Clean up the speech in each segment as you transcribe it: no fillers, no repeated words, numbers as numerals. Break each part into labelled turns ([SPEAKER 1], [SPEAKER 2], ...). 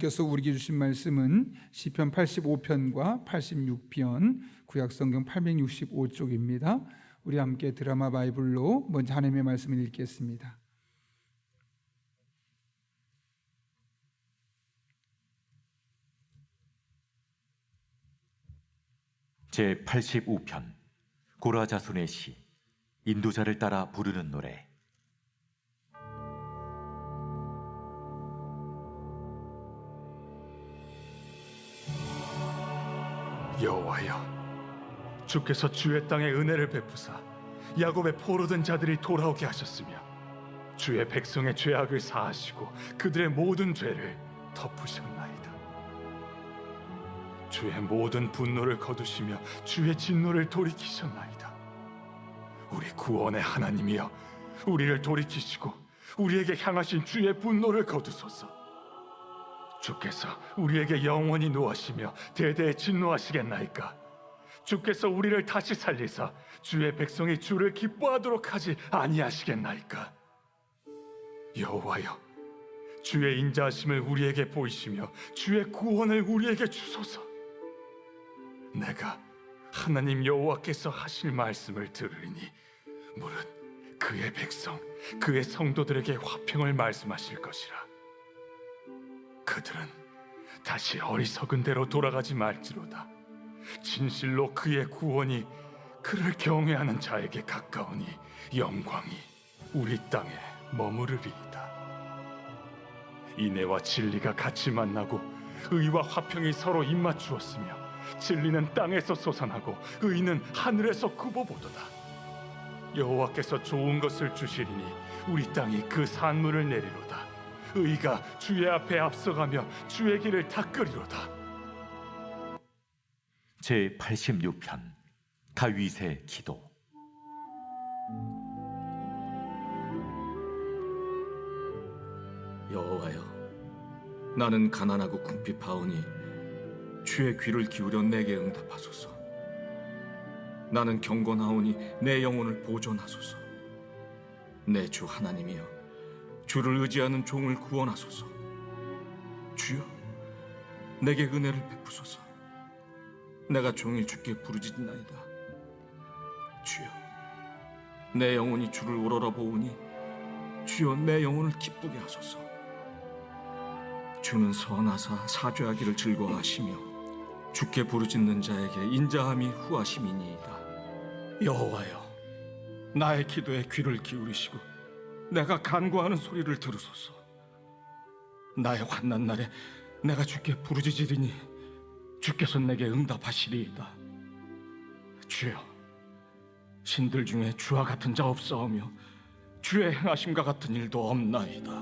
[SPEAKER 1] 께서 우리에게 주신 말씀은 시편 85편과 86편, 구약성경 865쪽입니다. 우리 함께 드라마 바이블로 먼저 하나님의 말씀을 읽겠습니다.
[SPEAKER 2] 제85편 고라 자손의 시, 인도자를 따라 부르는 노래.
[SPEAKER 3] 여호와여, 주께서 주의 땅에 은혜를 베푸사 야곱의 포로된 자들이 돌아오게 하셨으며 주의 백성의 죄악을 사하시고 그들의 모든 죄를 덮으셨나이다. 주의 모든 분노를 거두시며 주의 진노를 돌이키셨나이다. 우리 구원의 하나님이여, 우리를 돌이키시고 우리에게 향하신 주의 분노를 거두소서. 주께서 우리에게 영원히 노하시며 대대에 진노하시겠나이까? 주께서 우리를 다시 살리사 주의 백성이 주를 기뻐하도록 하지 아니하시겠나이까? 여호와여, 주의 인자하심을 우리에게 보이시며 주의 구원을 우리에게 주소서. 내가 하나님 여호와께서 하실 말씀을 들으리니 무릇 그의 백성, 그의 성도들에게 화평을 말씀하실 것이라. 그들은 다시 어리석은 대로 돌아가지 말지로다. 진실로 그의 구원이 그를 경외하는 자에게 가까우니 영광이 우리 땅에 머무르리이다. 인애와 진리가 같이 만나고 의와 화평이 서로 입맞추었으며 진리는 땅에서 솟아나고 의는 하늘에서 굽어보도다. 여호와께서 좋은 것을 주시리니 우리 땅이 그 산물을 내리로다. 의가 주의 앞에 앞서가며 주의 길을 닦으리로다.
[SPEAKER 2] 제86편 다윗의 기도.
[SPEAKER 4] 여호와여, 나는 가난하고 궁핍하오니 주의 귀를 기울여 내게 응답하소서. 나는 경건하오니 내 영혼을 보존하소서. 내 주 하나님이여, 주를 의지하는 종을 구원하소서. 주여, 내게 은혜를 베푸소서. 내가 종일 주께 부르짖나이다. 주여, 내 영혼이 주를 우러러보오니 주여, 내 영혼을 기쁘게 하소서. 주는 선하사 사죄하기를 즐거워하시며 주께 부르짖는 자에게 인자함이 후하심이니이다. 여호와여, 나의 기도에 귀를 기울이시고 내가 간구하는 소리를 들으소서. 나의 환난 날에 내가 주께 부르짖으리니 주께서 내게 응답하시리이다. 주여, 신들 중에 주와 같은 자 없사오며 주의 행하심과 같은 일도 없나이다.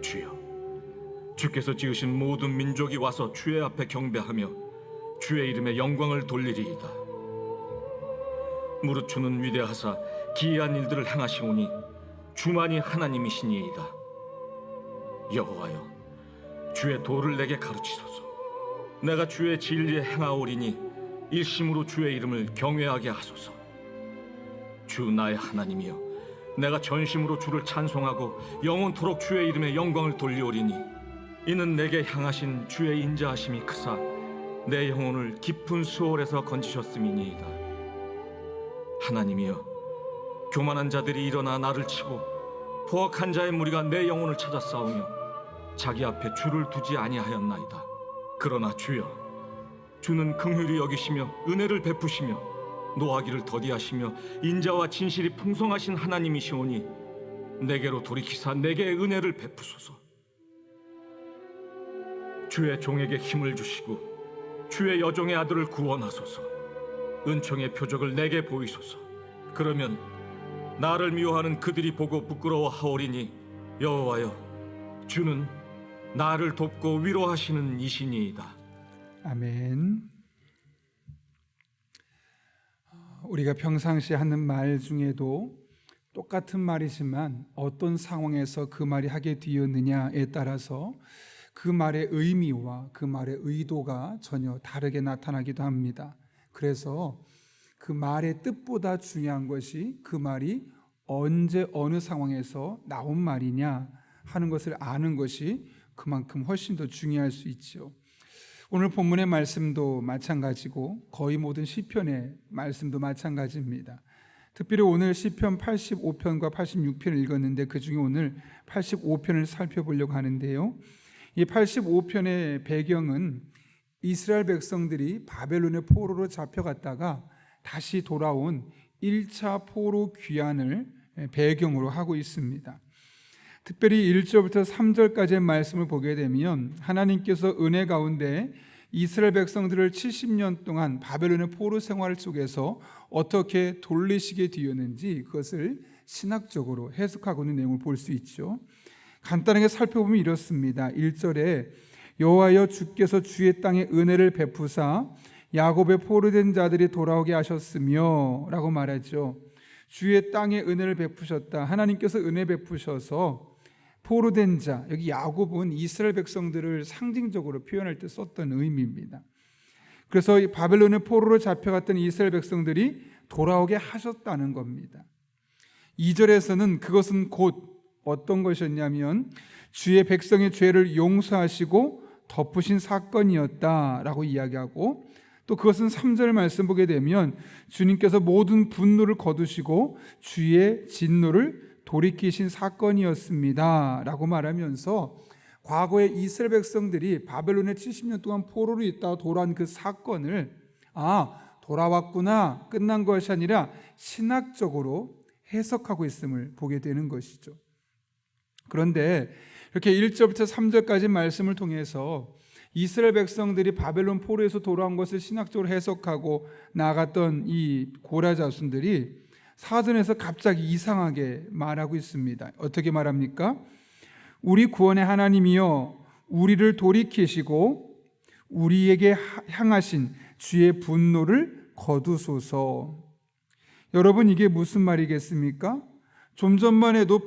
[SPEAKER 4] 주여, 주께서 지으신 모든 민족이 와서 주의 앞에 경배하며 주의 이름에 영광을 돌리리이다. 무릇 주는 위대하사 기이한 일들을 행하시오니 주만이 하나님이시니이다. 여호와여, 주의 도를 내게 가르치소서. 내가 주의 진리에 행하오리니 일심으로 주의 이름을 경외하게 하소서. 주 나의 하나님이여, 내가 전심으로 주를 찬송하고 영원토록 주의 이름에 영광을 돌리오리니 이는 내게 향하신 주의 인자하심이 크사 내 영혼을 깊은 수월에서 건지셨음이니이다. 하나님이여, 교만한 자들이 일어나 나를 치고 포악한 자의 무리가 내 영혼을 찾아 싸우며 자기 앞에 주를 두지 아니하였나이다. 그러나 주여, 주는 긍휼히 여기시며 은혜를 베푸시며 노하기를 더디하시며 인자와 진실이 풍성하신 하나님이시오니 내게로 돌이키사 내게 은혜를 베푸소서. 주의 종에게 힘을 주시고 주의 여종의 아들을 구원하소서. 은총의 표적을 내게 보이소서. 그러면 나를 미워하는 그들이 보고 부끄러워하오리니 여호와여, 주는 나를 돕고 위로하시는 이시니이다.
[SPEAKER 1] 아멘. 우리가 평상시에 하는 말 중에도 똑같은 말이지만 어떤 상황에서 그 말이 하게 되었느냐에 따라서 그 말의 의미와 그 말의 의도가 전혀 다르게 나타나기도 합니다. 그래서 그 말의 뜻보다 중요한 것이 그 말이 언제 어느 상황에서 나온 말이냐 하는 것을 아는 것이 그만큼 훨씬 더 중요할 수 있죠. 오늘 본문의 말씀도 마찬가지고 거의 모든 시편의 말씀도 마찬가지입니다. 특별히 오늘 시편 85편과 86편을 읽었는데 그중에 오늘 85편을 살펴보려고 하는데요. 이 85편의 배경은 이스라엘 백성들이 바벨론의 포로로 잡혀갔다가 다시 돌아온 1차 포로 귀환을 배경으로 하고 있습니다. 특별히 1절부터 3절까지의 말씀을 보게 되면 하나님께서 은혜 가운데 이스라엘 백성들을 70년 동안 바벨론의 포로 생활 속에서 어떻게 돌리시게 되었는지 그것을 신학적으로 해석하고 있는 내용을 볼 수 있죠. 간단하게 살펴보면 이렇습니다. 1절에 여호와여 주께서 주의 땅에 은혜를 베푸사 야곱의 포로된 자들이 돌아오게 하셨으며 라고 말하죠. 주의 땅에 은혜를 베푸셨다. 하나님께서 은혜 베푸셔서 포로된 자, 여기 야곱은 이스라엘 백성들을 상징적으로 표현할 때 썼던 의미입니다. 그래서 이 바벨론의 포로로 잡혀갔던 이스라엘 백성들이 돌아오게 하셨다는 겁니다. 2절에서는 그것은 곧 어떤 것이었냐면 주의 백성의 죄를 용서하시고 덮으신 사건이었다라고 이야기하고, 또 그것은 3절 말씀 보게 되면 주님께서 모든 분노를 거두시고 주의 진노를 돌이키신 사건이었습니다 라고 말하면서 과거에 이스라엘 백성들이 바벨론에 70년 동안 포로로 있다가 돌아온 그 사건을 돌아왔구나, 끝난 것이 아니라 신학적으로 해석하고 있음을 보게 되는 것이죠. 그런데 이렇게 1절부터 3절까지 말씀을 통해서 이스라엘 백성들이 바벨론 포로에서 돌아온 것을 신학적으로 해석하고 나아갔던 이 고라 자손들이 사전에서 갑자기 이상하게 말하고 있습니다. 어떻게 말합니까? 우리 구원의 하나님이여 우리를 돌이키시고 우리에게 향하신 주의 분노를 거두소서. 여러분, 이게 무슨 말이겠습니까? 좀 전만 해도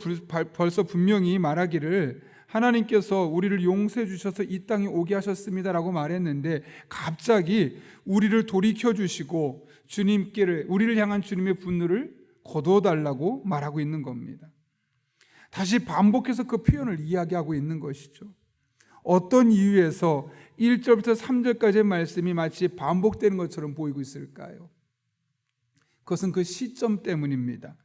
[SPEAKER 1] 벌써 분명히 말하기를 하나님께서 우리를 용서해 주셔서 이 땅에 오게 하셨습니다라고 말했는데 갑자기 우리를 돌이켜 주시고 우리를 향한 주님의 분노를 거두어 달라고 말하고 있는 겁니다. 다시 반복해서 그 표현을 이야기하고 있는 것이죠. 어떤 이유에서 1절부터 3절까지의 말씀이 마치 반복되는 것처럼 보이고 있을까요? 그것은 그 시점 때문입니다.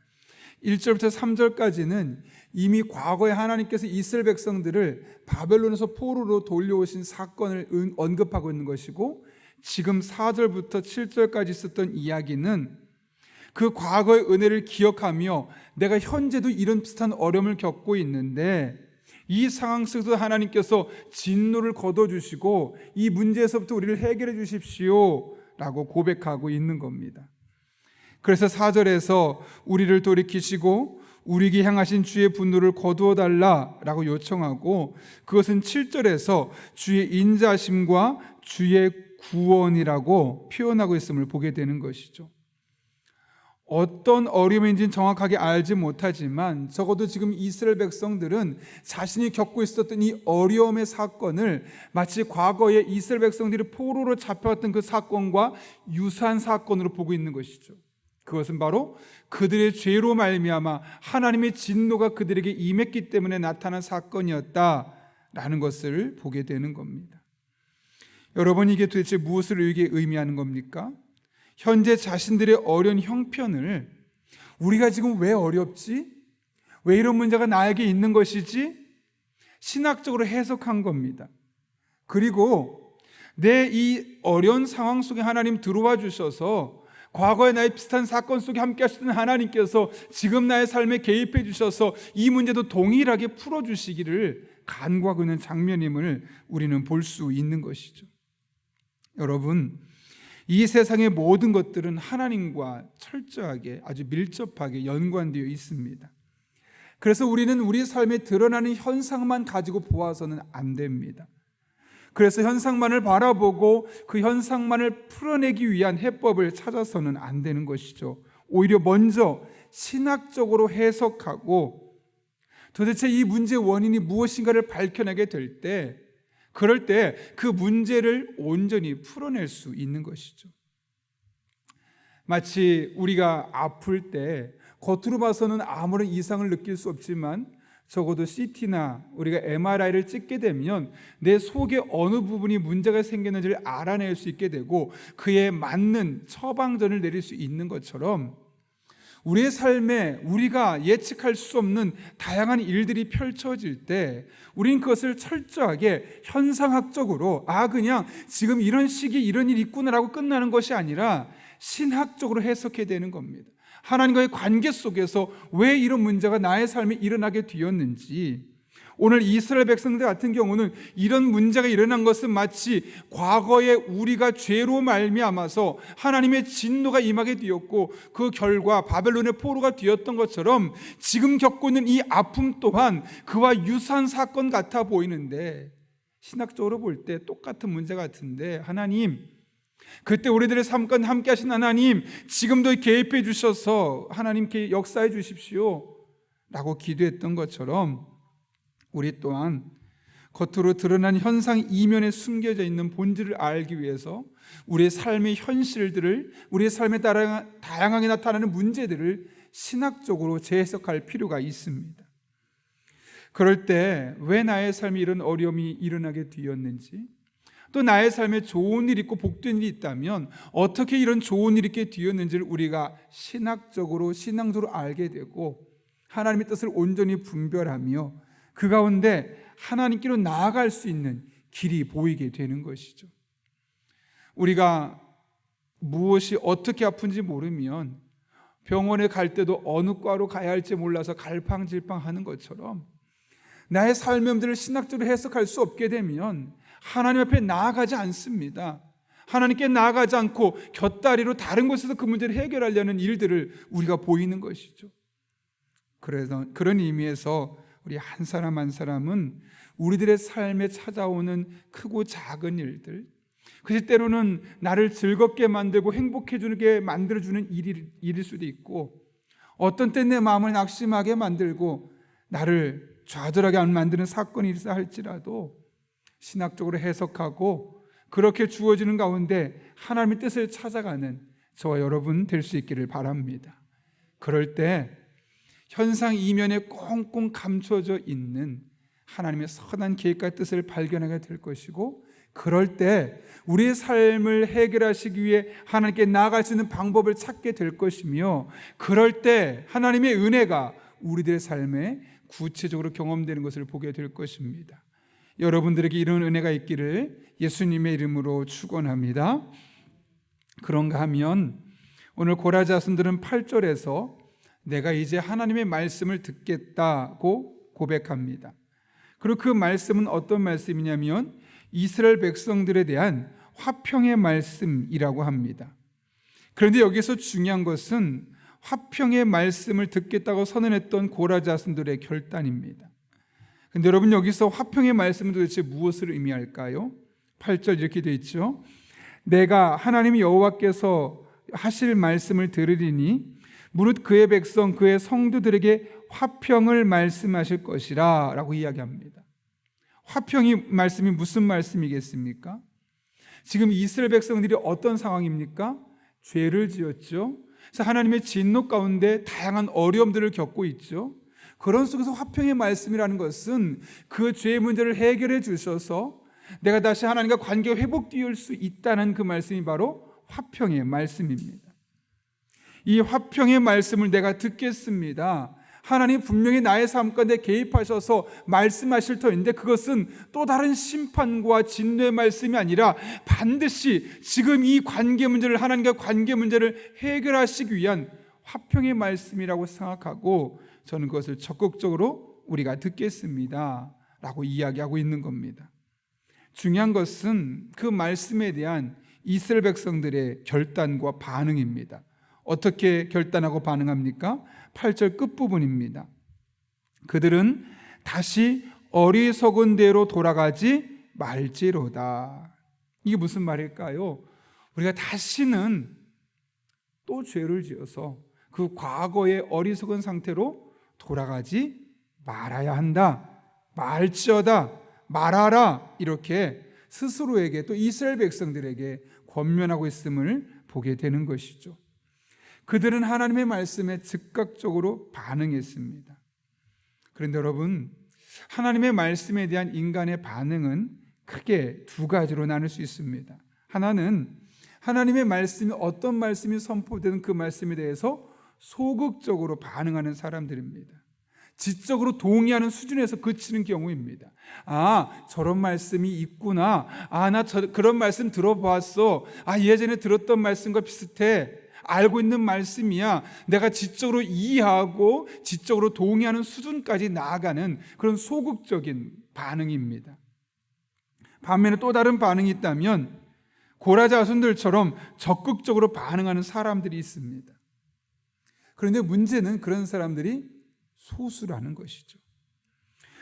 [SPEAKER 1] 1절부터 3절까지는 이미 과거에 하나님께서 이스라엘 백성들을 바벨론에서 포로로 돌려오신 사건을 언급하고 있는 것이고, 지금 4절부터 7절까지 있었던 이야기는 그 과거의 은혜를 기억하며 내가 현재도 이런 비슷한 어려움을 겪고 있는데 이 상황 속에서 하나님께서 진노를 거둬주시고 이 문제에서부터 우리를 해결해 주십시오 라고 고백하고 있는 겁니다. 그래서 4절에서 우리를 돌이키시고 우리에게 향하신 주의 분노를 거두어 달라라고 요청하고, 그것은 7절에서 주의 인자심과 주의 구원이라고 표현하고 있음을 보게 되는 것이죠. 어떤 어려움인지는 정확하게 알지 못하지만 적어도 지금 이스라엘 백성들은 자신이 겪고 있었던 이 어려움의 사건을 마치 과거에 이스라엘 백성들이 포로로 잡혀왔던 그 사건과 유사한 사건으로 보고 있는 것이죠. 그것은 바로 그들의 죄로 말미암아 하나님의 진노가 그들에게 임했기 때문에 나타난 사건이었다라는 것을 보게 되는 겁니다. 여러분, 이게 도대체 무엇을 의미하는 겁니까? 현재 자신들의 어려운 형편을 우리가 지금 왜 어렵지? 왜 이런 문제가 나에게 있는 것이지? 신학적으로 해석한 겁니다. 그리고 내 이 어려운 상황 속에 하나님 들어와 주셔서 과거의 나의 비슷한 사건 속에 함께 하시던 하나님께서 지금 나의 삶에 개입해 주셔서 이 문제도 동일하게 풀어주시기를 간구하고 있는 장면임을 우리는 볼 수 있는 것이죠. 여러분, 이 세상의 모든 것들은 하나님과 철저하게 아주 밀접하게 연관되어 있습니다. 그래서 우리는 우리 삶에 드러나는 현상만 가지고 보아서는 안 됩니다. 그래서 현상만을 바라보고 그 현상만을 풀어내기 위한 해법을 찾아서는 안 되는 것이죠. 오히려 먼저 신학적으로 해석하고 도대체 이 문제의 원인이 무엇인가를 밝혀내게 될 때, 그럴 때 그 문제를 온전히 풀어낼 수 있는 것이죠. 마치 우리가 아플 때 겉으로 봐서는 아무런 이상을 느낄 수 없지만 적어도 CT나 우리가 MRI를 찍게 되면 내 속에 어느 부분이 문제가 생겼는지를 알아낼 수 있게 되고 그에 맞는 처방전을 내릴 수 있는 것처럼 우리의 삶에 우리가 예측할 수 없는 다양한 일들이 펼쳐질 때 우리는 그것을 철저하게 현상학적으로 그냥 지금 이런 시기 이런 일이 있구나라고 끝나는 것이 아니라 신학적으로 해석해야 되는 겁니다. 하나님과의 관계 속에서 왜 이런 문제가 나의 삶에 일어나게 되었는지, 오늘 이스라엘 백성들 같은 경우는 이런 문제가 일어난 것은 마치 과거에 우리가 죄로 말미암아서 하나님의 진노가 임하게 되었고 그 결과 바벨론의 포로가 되었던 것처럼 지금 겪고 있는 이 아픔 또한 그와 유사한 사건 같아 보이는데, 신학적으로 볼 때 똑같은 문제 같은데, 하나님, 그때 우리들의 삶 가운데 함께 하신 하나님, 지금도 개입해 주셔서 하나님 역사해 주십시오 라고 기도했던 것처럼 우리 또한 겉으로 드러난 현상 이면에 숨겨져 있는 본질을 알기 위해서 우리의 삶의 현실들을, 우리의 삶에 따라 다양하게 나타나는 문제들을 신학적으로 재해석할 필요가 있습니다. 그럴 때 왜 나의 삶에 이런 어려움이 일어나게 되었는지, 또 나의 삶에 좋은 일이 있고 복된 일이 있다면 어떻게 이런 좋은 일이 있게 되었는지를 우리가 신학적으로 신앙적으로 알게 되고 하나님의 뜻을 온전히 분별하며 그 가운데 하나님께로 나아갈 수 있는 길이 보이게 되는 것이죠. 우리가 무엇이 어떻게 아픈지 모르면 병원에 갈 때도 어느 과로 가야 할지 몰라서 갈팡질팡하는 것처럼 나의 삶의 문제를 신학적으로 해석할 수 없게 되면 하나님 앞에 나아가지 않습니다. 하나님께 나아가지 않고 곁다리로 다른 곳에서 그 문제를 해결하려는 일들을 우리가 보이는 것이죠. 그래서 그런 의미에서 우리 한 사람 한 사람은 우리들의 삶에 찾아오는 크고 작은 일들, 그래서 때로는 나를 즐겁게 만들고 행복해지게 만들어주는 일일 수도 있고, 어떤 때 내 마음을 낙심하게 만들고 나를 좌절하게 만드는 사건이 있어 할지라도 신학적으로 해석하고 그렇게 주어지는 가운데 하나님의 뜻을 찾아가는 저와 여러분 될 수 있기를 바랍니다. 그럴 때 현상 이면에 꽁꽁 감춰져 있는 하나님의 선한 계획과 뜻을 발견하게 될 것이고, 그럴 때 우리의 삶을 해결하시기 위해 하나님께 나아갈 수 있는 방법을 찾게 될 것이며, 그럴 때 하나님의 은혜가 우리들의 삶에 구체적으로 경험되는 것을 보게 될 것입니다. 여러분들에게 이런 은혜가 있기를 예수님의 이름으로 축원합니다. 그런가 하면 오늘 고라 자손들은 8절에서 내가 이제 하나님의 말씀을 듣겠다고 고백합니다. 그리고 그 말씀은 어떤 말씀이냐면 이스라엘 백성들에 대한 화평의 말씀이라고 합니다. 그런데 여기서 중요한 것은 화평의 말씀을 듣겠다고 선언했던 고라 자손들의 결단입니다. 근데 여러분, 여기서 화평의 말씀은 도대체 무엇을 의미할까요? 8절 이렇게 되어 있죠. 내가 하나님 여호와께서 하실 말씀을 들으리니 무릇 그의 백성 그의 성도들에게 화평을 말씀하실 것이라 라고 이야기합니다. 화평이 말씀이 무슨 말씀이겠습니까? 지금 이스라엘 백성들이 어떤 상황입니까? 죄를 지었죠. 그래서 하나님의 진노 가운데 다양한 어려움들을 겪고 있죠. 그런 속에서 화평의 말씀이라는 것은 그 죄의 문제를 해결해 주셔서 내가 다시 하나님과 관계가 회복될 수 있다는 그 말씀이 바로 화평의 말씀입니다. 이 화평의 말씀을 내가 듣겠습니다. 하나님 분명히 나의 삶 가운데 개입하셔서 말씀하실 터인데 그것은 또 다른 심판과 진노의 말씀이 아니라 반드시 지금 이 관계 문제를, 하나님과 관계 문제를 해결하시기 위한 화평의 말씀이라고 생각하고 저는 그것을 적극적으로 우리가 듣겠습니다 라고 이야기하고 있는 겁니다. 중요한 것은 그 말씀에 대한 이스라엘 백성들의 결단과 반응입니다. 어떻게 결단하고 반응합니까? 8절 끝부분입니다. 그들은 다시 어리석은 대로 돌아가지 말지로다. 이게 무슨 말일까요? 우리가 다시는 또 죄를 지어서 그 과거의 어리석은 상태로 돌아가지 말아야 한다. 말지어다. 말하라. 이렇게 스스로에게 또 이스라엘 백성들에게 권면하고 있음을 보게 되는 것이죠. 그들은 하나님의 말씀에 즉각적으로 반응했습니다. 그런데 여러분, 하나님의 말씀에 대한 인간의 반응은 크게 두 가지로 나눌 수 있습니다. 하나는 하나님의 말씀이 어떤 말씀이 선포되는 그 말씀에 대해서 소극적으로 반응하는 사람들입니다. 지적으로 동의하는 수준에서 그치는 경우입니다. 아, 저런 말씀이 있구나. 아, 나 그런 말씀 들어봤어. 아, 예전에 들었던 말씀과 비슷해. 알고 있는 말씀이야. 내가 지적으로 이해하고 지적으로 동의하는 수준까지 나아가는 그런 소극적인 반응입니다. 반면에 또 다른 반응이 있다면 고라 자손들처럼 적극적으로 반응하는 사람들이 있습니다. 그런데 문제는 그런 사람들이 소수라는 것이죠.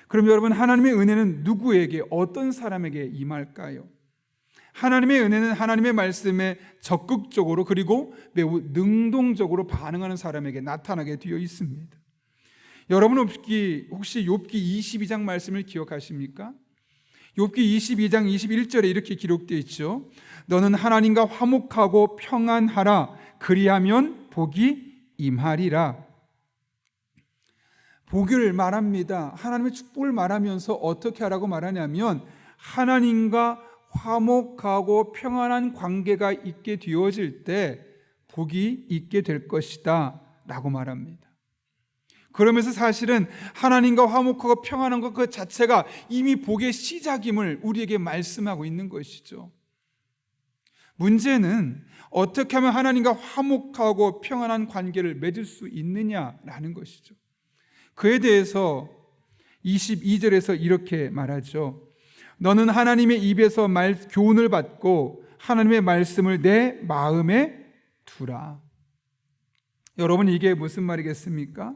[SPEAKER 1] 그럼 여러분, 하나님의 은혜는 누구에게, 어떤 사람에게 임할까요? 하나님의 은혜는 하나님의 말씀에 적극적으로 그리고 매우 능동적으로 반응하는 사람에게 나타나게 되어 있습니다. 여러분 혹시 욥기 22장 말씀을 기억하십니까? 욥기 22장 21절에 이렇게 기록되어 있죠. 너는 하나님과 화목하고 평안하라. 그리하면 복이 임하리라. 복을 말합니다. 하나님의 축복을 말하면서 어떻게 하라고 말하냐면 하나님과 화목하고 평안한 관계가 있게 되어질 때 복이 있게 될 것이다 라고 말합니다. 그러면서 사실은 하나님과 화목하고 평안한 것 그 자체가 이미 복의 시작임을 우리에게 말씀하고 있는 것이죠. 문제는 어떻게 하면 하나님과 화목하고 평안한 관계를 맺을 수 있느냐라는 것이죠. 그에 대해서 22절에서 이렇게 말하죠. 너는 하나님의 입에서 교훈을 받고 하나님의 말씀을 내 마음에 두라. 여러분, 이게 무슨 말이겠습니까?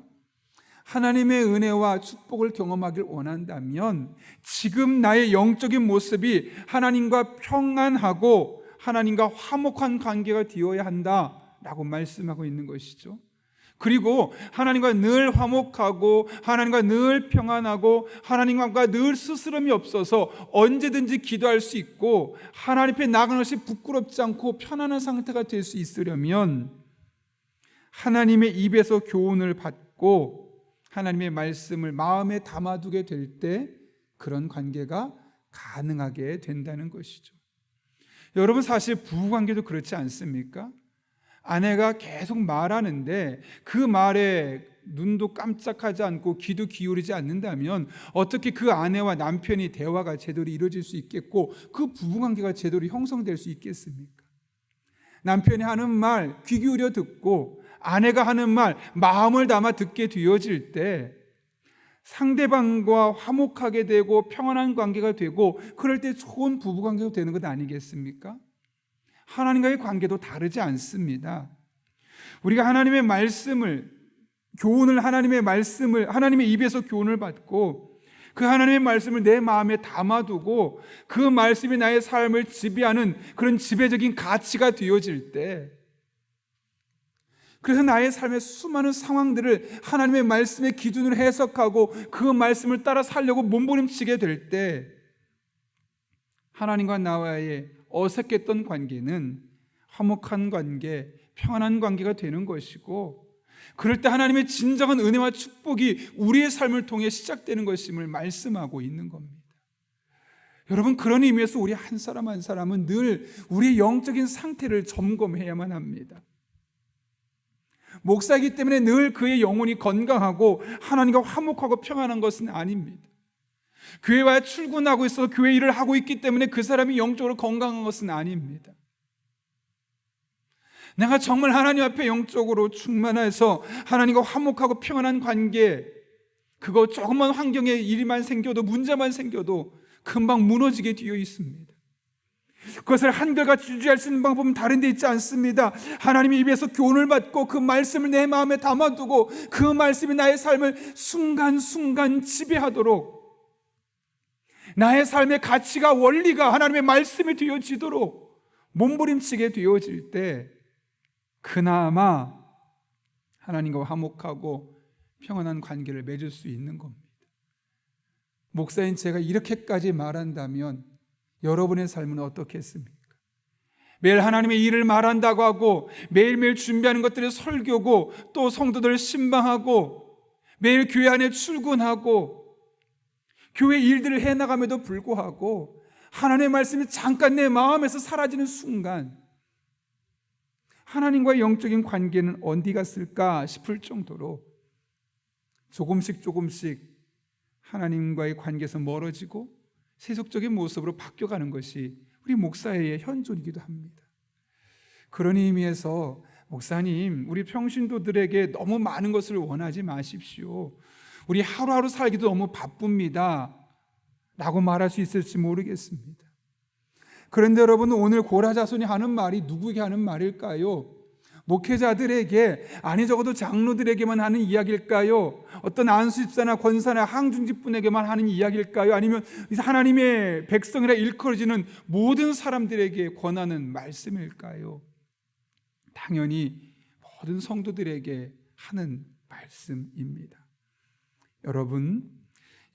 [SPEAKER 1] 하나님의 은혜와 축복을 경험하길 원한다면 지금 나의 영적인 모습이 하나님과 평안하고 하나님과 화목한 관계가 되어야 한다라고 말씀하고 있는 것이죠. 그리고 하나님과 늘 화목하고 하나님과 늘 평안하고 하나님과 늘 스스럼이 없어서 언제든지 기도할 수 있고 하나님 앞에 나가는 것이 부끄럽지 않고 편안한 상태가 될 수 있으려면 하나님의 입에서 교훈을 받고 하나님의 말씀을 마음에 담아두게 될 때 그런 관계가 가능하게 된다는 것이죠. 여러분, 사실 부부관계도 그렇지 않습니까? 아내가 계속 말하는데 그 말에 눈도 깜짝하지 않고 귀도 기울이지 않는다면 어떻게 그 아내와 남편이 대화가 제대로 이루어질 수 있겠고 그 부부관계가 제대로 형성될 수 있겠습니까? 남편이 하는 말 귀 기울여 듣고 아내가 하는 말 마음을 담아 듣게 되어질 때 상대방과 화목하게 되고 평안한 관계가 되고 그럴 때 좋은 부부관계가 되는 것 아니겠습니까? 하나님과의 관계도 다르지 않습니다. 우리가 하나님의 말씀을 하나님의 입에서 교훈을 받고 그 하나님의 말씀을 내 마음에 담아두고 그 말씀이 나의 삶을 지배하는 그런 지배적인 가치가 되어질 때, 그래서 나의 삶의 수많은 상황들을 하나님의 말씀의 기준으로 해석하고 그 말씀을 따라 살려고 몸부림치게 될 때 하나님과 나와의 어색했던 관계는 화목한 관계, 평안한 관계가 되는 것이고, 그럴 때 하나님의 진정한 은혜와 축복이 우리의 삶을 통해 시작되는 것임을 말씀하고 있는 겁니다. 여러분, 그런 의미에서 우리 한 사람 한 사람은 늘 우리의 영적인 상태를 점검해야만 합니다. 목사이기 때문에 늘 그의 영혼이 건강하고 하나님과 화목하고 평안한 것은 아닙니다. 교회와 출근하고 있어 교회 일을 하고 있기 때문에 그 사람이 영적으로 건강한 것은 아닙니다. 내가 정말 하나님 앞에 영적으로 충만해서 하나님과 화목하고 평안한 관계, 그거 조금만 환경에 일만 생겨도 문제만 생겨도 금방 무너지게 되어 있습니다. 그것을 한결같이 유지할 수 있는 방법은 다른 데 있지 않습니다. 하나님의 입에서 교훈을 받고 그 말씀을 내 마음에 담아두고 그 말씀이 나의 삶을 순간순간 지배하도록, 나의 삶의 가치가 원리가 하나님의 말씀이 되어지도록 몸부림치게 되어질 때 그나마 하나님과 화목하고 평안한 관계를 맺을 수 있는 겁니다. 목사인 제가 이렇게까지 말한다면 여러분의 삶은 어떻겠습니까? 매일 하나님의 일을 말한다고 하고 매일매일 준비하는 것들이 설교고 또 성도들을 신방하고 매일 교회 안에 출근하고 교회 일들을 해나감에도 불구하고 하나님의 말씀이 잠깐 내 마음에서 사라지는 순간 하나님과의 영적인 관계는 어디 갔을까 싶을 정도로 조금씩 하나님과의 관계에서 멀어지고 세속적인 모습으로 바뀌어가는 것이 우리 목사의 현존이기도 합니다. 그런 의미에서 목사님, 우리 평신도들에게 너무 많은 것을 원하지 마십시오. 우리 하루하루 살기도 너무 바쁩니다 라고 말할 수 있을지 모르겠습니다. 그런데 여러분, 오늘 고라자손이 하는 말이 누구에게 하는 말일까요? 목회자들에게, 아니 적어도 장로들에게만 하는 이야기일까요? 어떤 안수집사나 권사나 항중직분에게만 하는 이야기일까요? 아니면 하나님의 백성이라 일컬어지는 모든 사람들에게 권하는 말씀일까요? 당연히 모든 성도들에게 하는 말씀입니다. 여러분,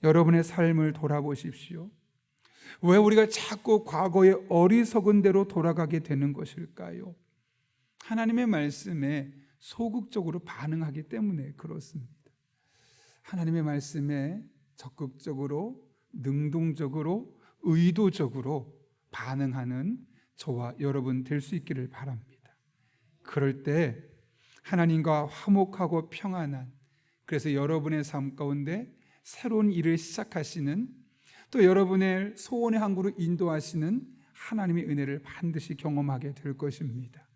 [SPEAKER 1] 여러분의 삶을 돌아보십시오. 왜 우리가 자꾸 과거의 어리석은 대로 돌아가게 되는 것일까요? 하나님의 말씀에 소극적으로 반응하기 때문에 그렇습니다. 하나님의 말씀에 적극적으로, 능동적으로, 의도적으로 반응하는 저와 여러분 될 수 있기를 바랍니다. 그럴 때 하나님과 화목하고 평안한, 그래서 여러분의 삶 가운데 새로운 일을 시작하시는, 또 여러분의 소원의 항구로 인도하시는 하나님의 은혜를 반드시 경험하게 될 것입니다.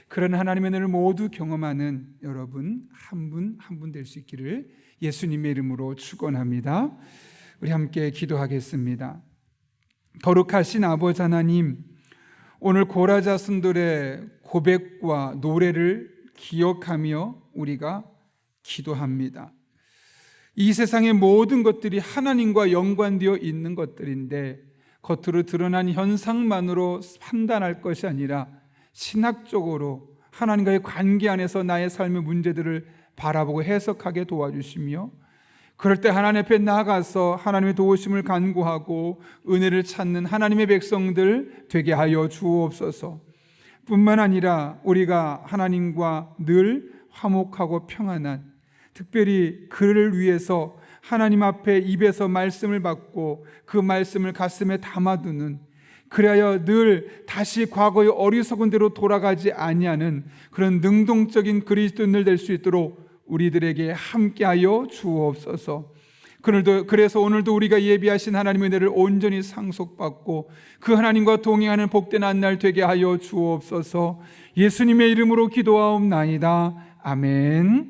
[SPEAKER 1] 그런 하나님의 은혜를 모두 경험하는 여러분 한 분 한 분 될 수 있기를 예수님의 이름으로 축원합니다. 우리 함께 기도하겠습니다. 거룩하신 아버지 하나님, 오늘 고라자손들의 고백과 노래를 기억하며 우리가 기도합니다. 이 세상의 모든 것들이 하나님과 연관되어 있는 것들인데 겉으로 드러난 현상만으로 판단할 것이 아니라 신학적으로 하나님과의 관계 안에서 나의 삶의 문제들을 바라보고 해석하게 도와주시며, 그럴 때 하나님 앞에 나아가서 하나님의 도우심을 간구하고 은혜를 찾는 하나님의 백성들 되게 하여 주옵소서. 뿐만 아니라 우리가 하나님과 늘 화목하고 평안한, 특별히 그를 위해서 하나님 앞에 입에서 말씀을 받고 그 말씀을 가슴에 담아두는, 그래야 늘 다시 과거의 어리석은 대로 돌아가지 아니하는 그런 능동적인 그리스도인들 될 수 있도록 우리들에게 함께하여 주옵소서. 그래서 오늘도 우리가 예비하신 하나님의 은혜를 온전히 상속받고 그 하나님과 동행하는 복된 한 날 되게 하여 주옵소서. 예수님의 이름으로 기도하옵나이다. 아멘.